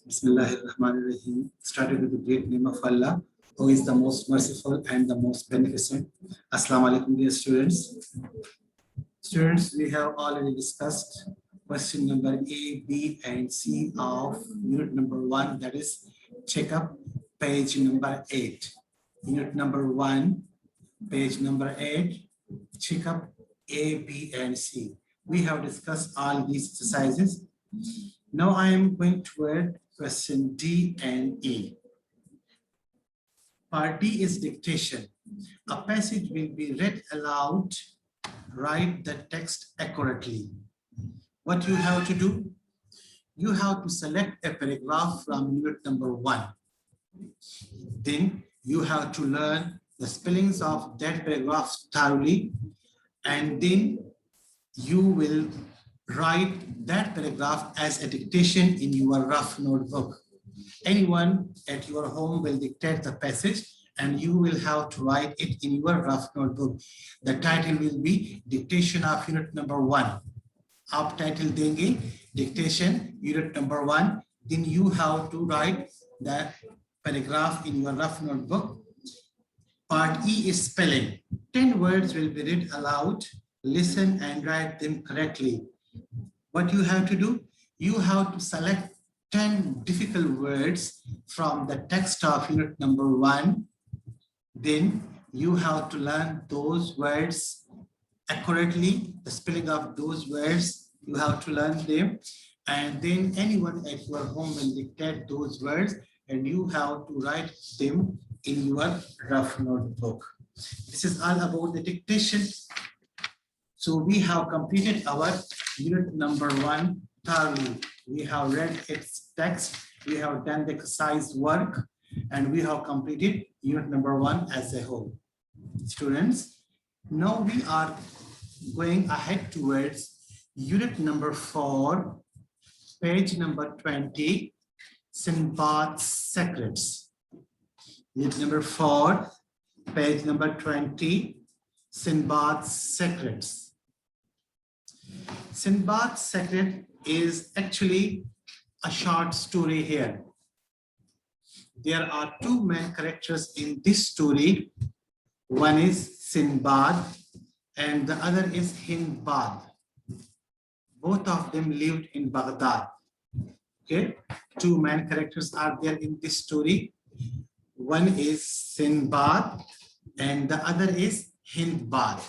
Bismillahirrahmanirrahim. Started with the great name of Allah, who is the most merciful and the most beneficent. Assalamu alaikum, dear students. Students, we have already discussed question number A, B, and C of unit number 1, that is check up page number 8. Unit number 1, page number 8, check up A, B, and C. We have discussed all these exercises. Now I am going toward question D and E. Part D is dictation. A passage will be read aloud. Write the text accurately. What you have to do? You have to select a paragraph from unit number 1. Then you have to learn the spellings of that paragraph thoroughly, and then you will write that paragraph as a dictation in your rough notebook. Anyone at your home will dictate the passage and you will have to write it in your rough notebook. The title will be Dictation of Unit number 1. Aap title denge, Dictation Unit number 1. Then you have to write that paragraph in your rough notebook. Part E is spelling. 10 words will be read aloud. Listen and write them correctly. What you have to do? You have to select 10 difficult words from the text of unit number 1. Then you have to learn those words accurately, the spelling of those words, you have to learn them. And then anyone at your home will dictate those words and you have to write them in your rough notebook. This is all about the dictation. So we have completed our unit number 1 thoroughly. We have read its text, we have done the exercise work, and we have completed unit number 1 as a whole. Students, now we are going ahead towards unit number 4, page number 20, Sinbad's Secrets. Unit number 4, page number 20, Sinbad's Secrets. Sinbad's Secret is actually a short story here. There are 2 main characters in this story. One is Sinbad and the other is Hindbad. Both of them lived in Baghdad. Okay, 2 main characters are there in this story. One is Sinbad and the other is Hindbad.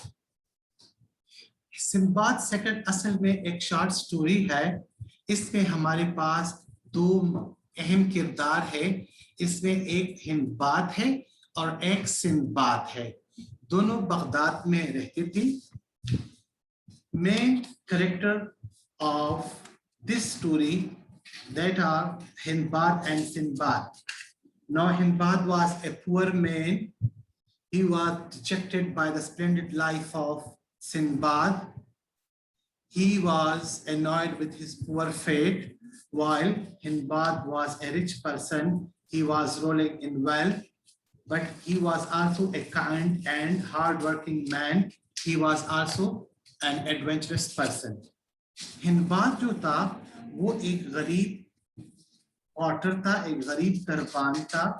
Sinbad second असल में एक short story है. इसमें हमारे पास 2 अहम किरदार है. इसमें एक हिंदबाद है और एक सिंबाद है. दोनों बगदाद में रहते थे. Main character of this story that are Hindbad and Sinbad. Now Hindbad was a poor man. He was dejected by the splendid life of Sinbad. He was annoyed with his poor fate, while Hindbad was a rich person. He was rolling in wealth, but he was also a kind and hard-working man. He was also an adventurous person. Hindbad जो था वो एक गरीब otter था, एक गरीब तरबान था.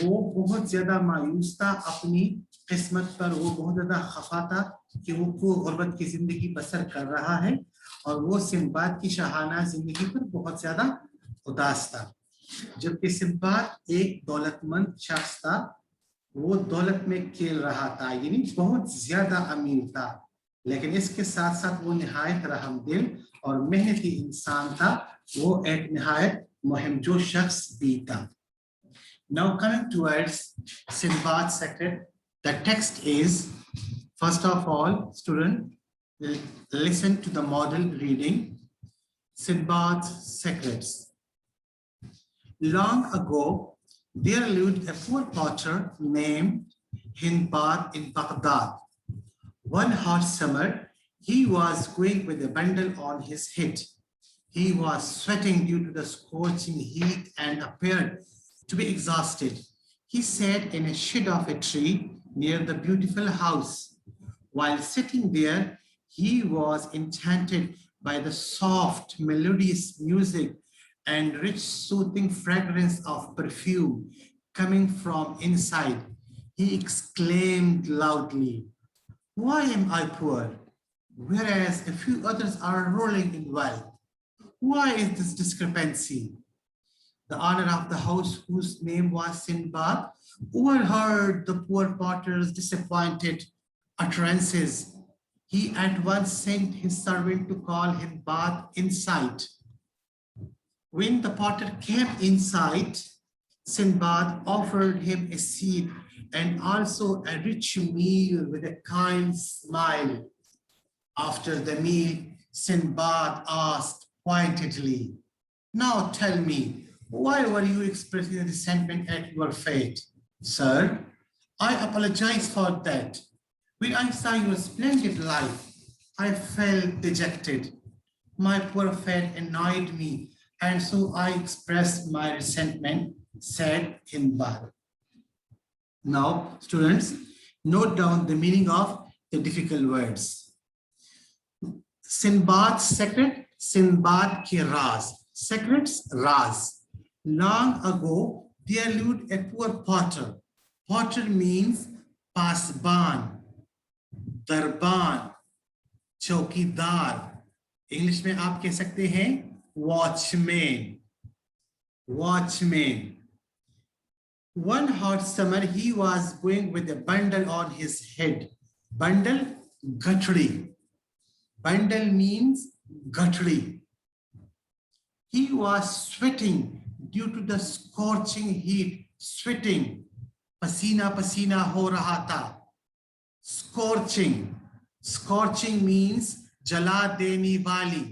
वो बहुत ज्यादा मायूस था अपनी किस्मत पर. वो बहुत ज्यादा खफा था कि वो गुर्बत की जिंदगी बसर कर रहा है और वो सिंबाद की शाहाना जिंदगी पर बहुत ज्यादा उदास था. जबकि सिंबाद एक दौलतमंद शख्स था. वो दौलत में खेल रहा था, यानी बहुत ज्यादा अमीर था, लेकिन इसके साथ साथ वो निहायत रहमदिल और मेहनती इंसान था. वो एक निहायत मुहिमजो शख्स भी था. Now coming towards Sinbad's Secret, the text is, first of all, student will listen to the model reading. Sinbad's Secrets. Long ago, there lived a poor potter named Hindbad in Baghdad. One hot summer, he was going with a bundle on his head. He was sweating due to the scorching heat and appeared to be exhausted. He sat in a shade of a tree near the beautiful house. While sitting there, he was enchanted by the soft, melodious music and rich soothing fragrance of perfume coming from inside, he exclaimed loudly, "Why am I poor, whereas a few others are rolling in wealth? Why is this discrepancy?" The owner of the house, whose name was Sinbad, overheard the poor potter's disappointed utterances. He at once sent his servant to call him back inside. When the potter came inside, Sinbad offered him a seat and also a rich meal with a kind smile. After the meal, Sinbad asked pointedly, "Now tell me, why were you expressing resentment at your fate?" "Sir, I apologize for that. When I saw your splendid life, I felt dejected. My poor fate annoyed me, and so I expressed my resentment," said Sinbad. Now, students, note down the meaning of the difficult words. Sinbad's secret, Sinbad ki Raz. Secrets, Raz. Long ago, there lived a poor potter. Potter means pasban, darban, चौकीदार. English में आप कह सकते हैं watchman. Watchman. One hot summer, he was going with a bundle on his head. Bundle, guttery. Bundle means guttery. He was sweating due to the scorching heat. Sweating. Pasina pasina ho raha tha. Scorching. Scorching means jala deni wali.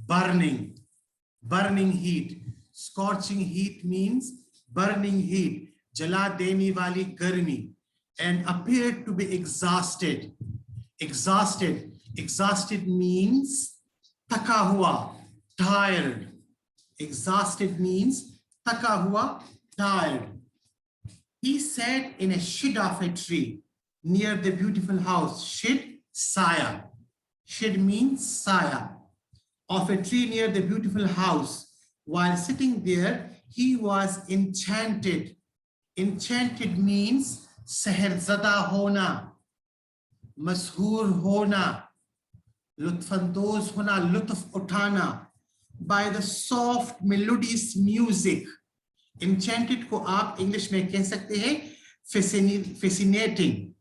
Burning. Burning heat. Scorching heat means burning heat. Jala deni wali garmi. And appeared to be exhausted. Exhausted. Exhausted means thaka hua, tired. Exhausted means thaka hua, tired. He sat in a shade of a tree near the beautiful house. Shade, saya. Shade means saya. Of a tree near the beautiful house. While sitting there, he was enchanted. Enchanted means seherzada hona, mashhoor hona, lutfandoz hona, lutf uthana, by the soft melodious music. Enchanted को आप English में कह सकते हैं fascinating.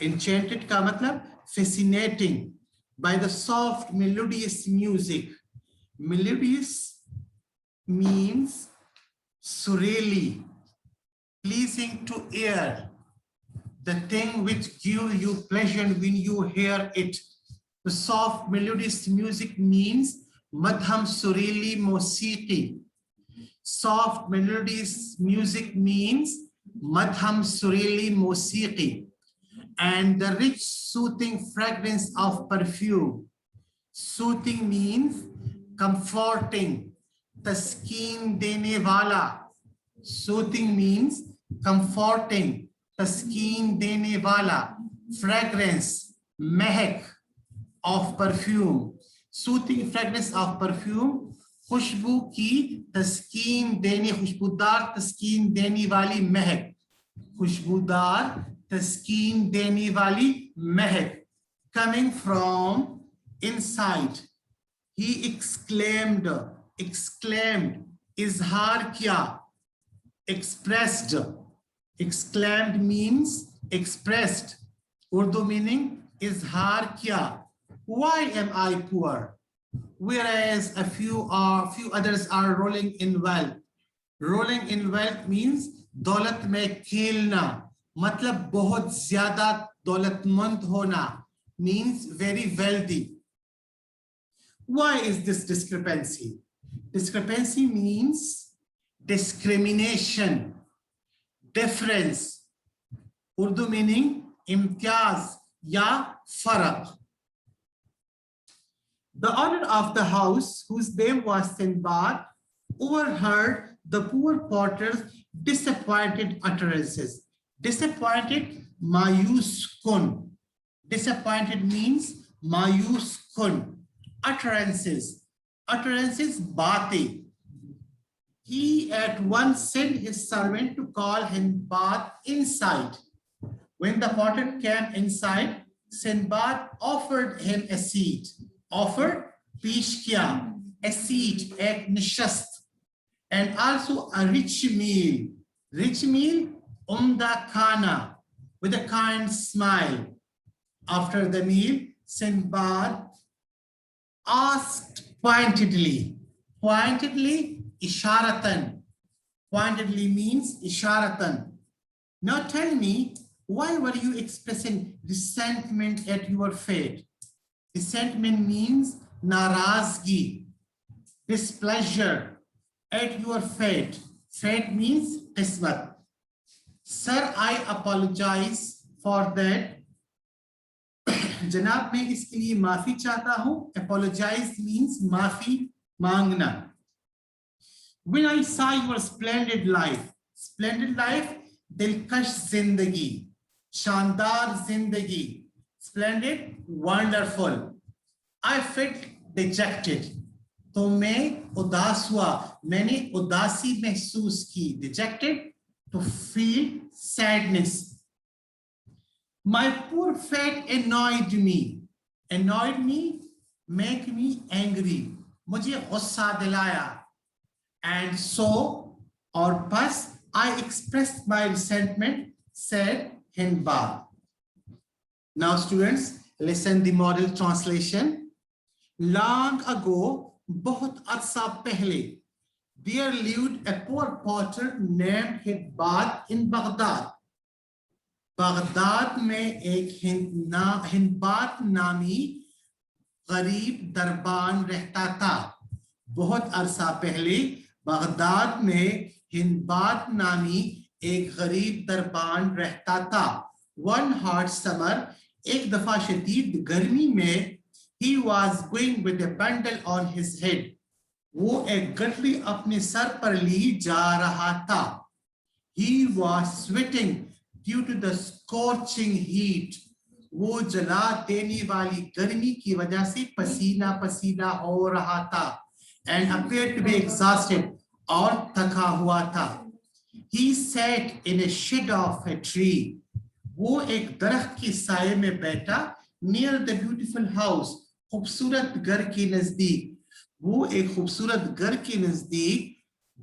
Enchanted का मतलब fascinating, by the soft melodious music. Melodious means surreally, pleasing to ear, the thing which gives you pleasure when you hear it. The soft melodious music means madham sureli mosiki. Soft melodious music means madham sureli mosiki. And the rich soothing fragrance of perfume. Soothing means comforting. Taskeen dene wala. Soothing means comforting. Taskeen dene wala. Fragrance, mehek of perfume. Soothing fragrance of perfume. खुशबू की तस्कीन देने, खुशबूदार तस्कीन देने वाली महक. खुशबूदार तस्कीन देने वाली महक. Coming from inside. He exclaimed. Exclaimed. Izhar kiya. Expressed. Exclaimed means expressed. Urdu meaning izhar kiya. Why am I poor, whereas a few others are rolling in wealth? Rolling in wealth means दौलत में खेलना, मतलब बहुत ज्यादा दौलतमंद होना, means very wealthy. Why is this discrepancy? Discrepancy means discrimination, difference. Urdu meaning imtiaz ya faraq. The owner of the house, whose name was Sinbad, overheard the poor potter's disappointed utterances. Disappointed, mayus kun. Disappointed means mayus kun. Utterances. Utterances, baate. He at once sent his servant to call Hindbad inside. When the potter came inside, Sinbad offered him a seat. Offered, pesh kiya, a seat, ek nishast, and also a rich meal. Rich meal, umda khana, with a kind smile. After the meal, Sinbad asked pointedly, isharatan. Pointedly means isharatan. Now tell me, why were you expressing resentment at your fate? Resentment means narazgi, displeasure at your fate. Fate means qismat. Sir, I apologize for that. जनाब मैं इसके लिए माफी चाहता हूं. Apologize means माफी मांगना. When I saw your splendid life, दिलकश जिंदगी, शानदार जिंदगी, splendid, wonderful. I felt dejected. तो मैं उदास हुआ, मैंने उदासी महसूस की. Dejected, to feel sadness. My poor fate annoyed me. Annoyed me, make me angry. मुझे गुस्सा दिलाया. And so, or bus, I expressed my resentment, said Hindbad. Now students, listen the model translation. Long ago, बहुत अरसा पहले, there lived a poor potter named Hindbad in Baghdad. Baghdad में एक हिंदबाद नामी गरीब दरबान रहता था. बहुत अरसा पहले बगदाद में हिंदबाद नामी एक गरीब दरबान रहता था. One hot summer, एक दफा शदीद गर्मी में, he was going with a bundle on his head. वो एक गठरी अपने सर पर ली जा रहा था. He was sweating due to the scorching heat. वो जला देने वाली गर्मी की वजह से पसीना पसीना हो रहा था. And appeared to be exhausted, और थका हुआ था. He sat in a shade of a tree. वो एक दरख्त की साये में बैठा. Near the beautiful house, खूबसूरत घर के नजदीक. वो एक खूबसूरत घर के नजदीक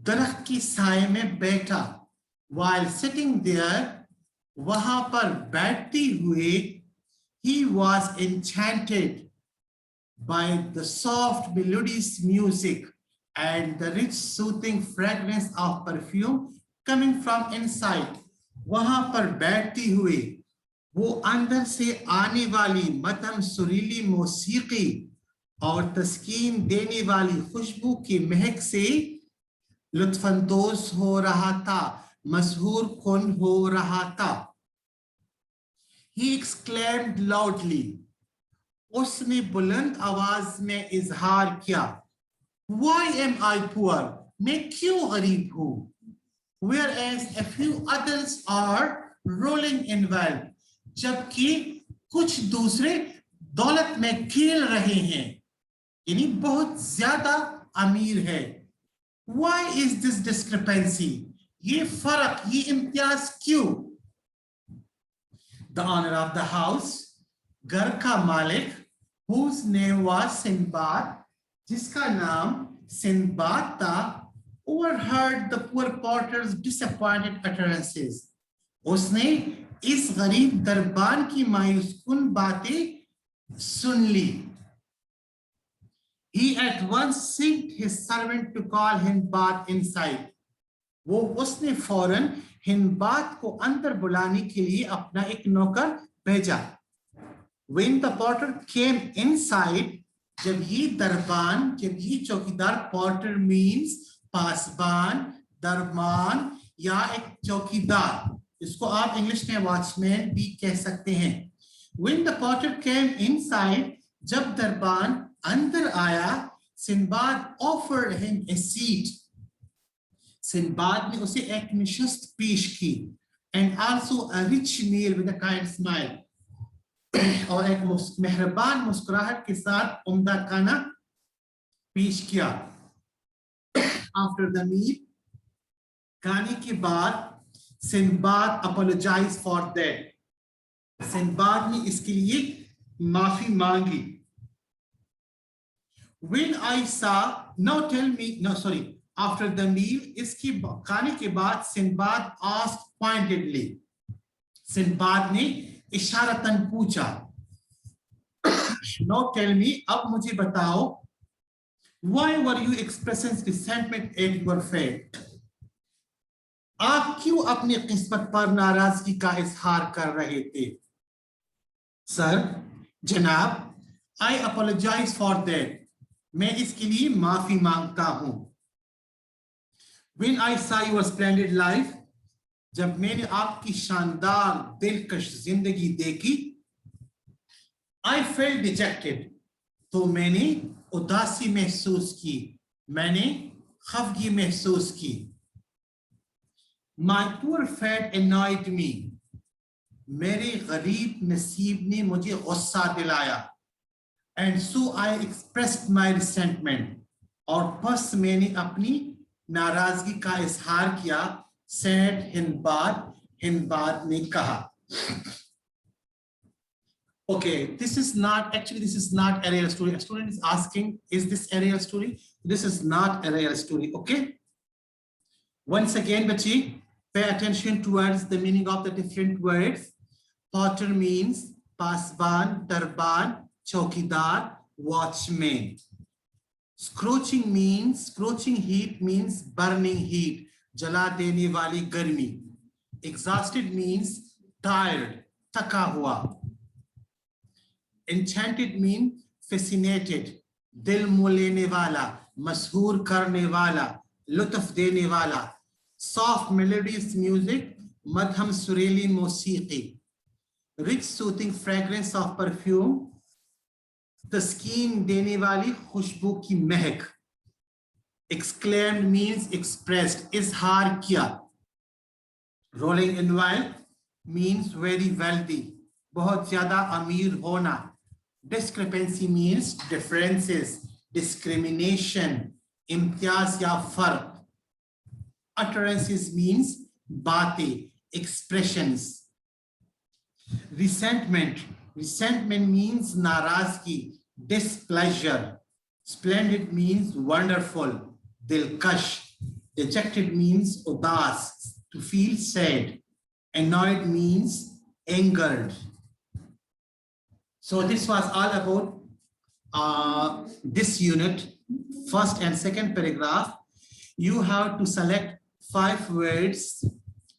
दरख्त की साये में बैठा. While sitting there, वहां पर बैठते हुए, he was enchanted by the soft melodious music and the rich soothing fragrance of perfume coming from inside. वहां पर बैठते हुए वो अंदर से आने वाली मधुर सुरीली मौसीकी और तस्कीन देने वाली खुशबू की महक से लुत्फानंदोज हो रहा था, मशहूर कुन हो रहा था. He exclaimed loudly. उसने बुलंद आवाज में इजहार किया. Why am I poor? मैं क्यों गरीब हूँ? Whereas a few others are rolling in wealth. जबकि कुछ दूसरे दौलत में खेल रहे हैं, यानी बहुत ज्यादा अमीर है. Why is this discrepancy? ये फर्क, ये इम्तियाज क्यों? The owner of the house, घर का मालिक, whose name was Sinbad, जिसका नाम सिंबाद था, overheard the poor porter's disappointed utterances. उसने इस गरीब दरबान की मायूसकुन बातें सुन ली. He at once sent his servant to call Hindbad inside. वो उसने फौरन हिंदबाद को अंदर बुलाने के लिए अपना एक नौकर भेजा. When the porter came inside, जब ये दरबान, जब ये चौकीदार, porter means पासबान, दरबान या एक चौकीदार, इसको आप इंग्लिश में वॉचमैन भी कह सकते हैं. When the porter came inside, जब दरबान अंदर आया, Sinbad offered him a seat. Sinbad ने उसे एक निशस्त पेश की. And also a rich meal with a kind smile. और एक मेहरबान मुस्कुराहट के साथ उम्दा खाना पेश किया. After the meal, खाने के बाद Sinbad apologise for that, Sinbad ने इसके लिए माफी मांगी। When I saw, now tell me, no sorry, after the meal, इसकी खाने के बाद सिंबाद asked pointedly, सिंबाद ने इशारतन पूछा, now tell me, अब मुझे बताओ, why were you expressing resentment at your fate? आप क्यों अपनी किस्मत पर नाराजगी का इजहार कर रहे थे? सर, जनाब, I apologize for that. मैं इसके लिए माफी मांगता हूं। When I saw your splendid life, जब मैंने आपकी शानदार दिलकश जिंदगी देखी, I felt dejected, तो मैंने उदासी महसूस की, मैंने खफगी महसूस की। My poor fate annoyed me, मेरे गरीब नसीब ने मुझे गुस्सा दिलाया। And so I expressed my resentment, और बस मैंने अपनी नाराजगी का इजहार किया, said हिंदबाद, हिंदबाद ने कहा। Okay, this is not a real story. A student is asking, is this a real story? This is not a real story, okay? Once again, bachi, pay attention towards the meaning of the different words. Porter means pasban, darban, chowkidar, watchman. Scorching heat means burning heat, jala dene wali garmi. Exhausted means tired, thaka hua. Enchanted means fascinated, dil mo lene wala, mashhoor karne wala, lutf dene wala. Soft melodious music, madham sureli musiqi. Rich soothing fragrance of perfume, taskin dene wali khushboo ki mehak. Exclaimed means expressed, izhar kiya. Rolling in wealth means very wealthy, bahut zyada ameer hona. Discrepancy means differences, discrimination, imtiyaz ya farq. Utterances means baate, expressions. Resentment means narazgi, displeasure. Splendid means wonderful, dilkash. Dejected means udas, to feel sad. Annoyed means angered. So this was all about this unit, first and second paragraph. You have to select 5 words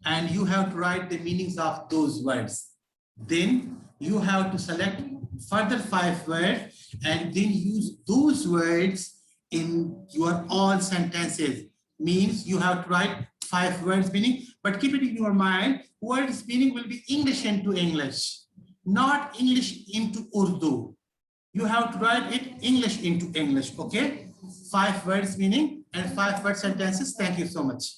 and you have to write the meanings of those words. Then you have to select further 5 words and then use those words in your all sentences. Means you have to write 5 words meaning, but keep it in your mind, words meaning will be English into English, not English into Urdu. You have to write it English into English, okay? 5 words meaning and 5 word sentences. Thank you so much.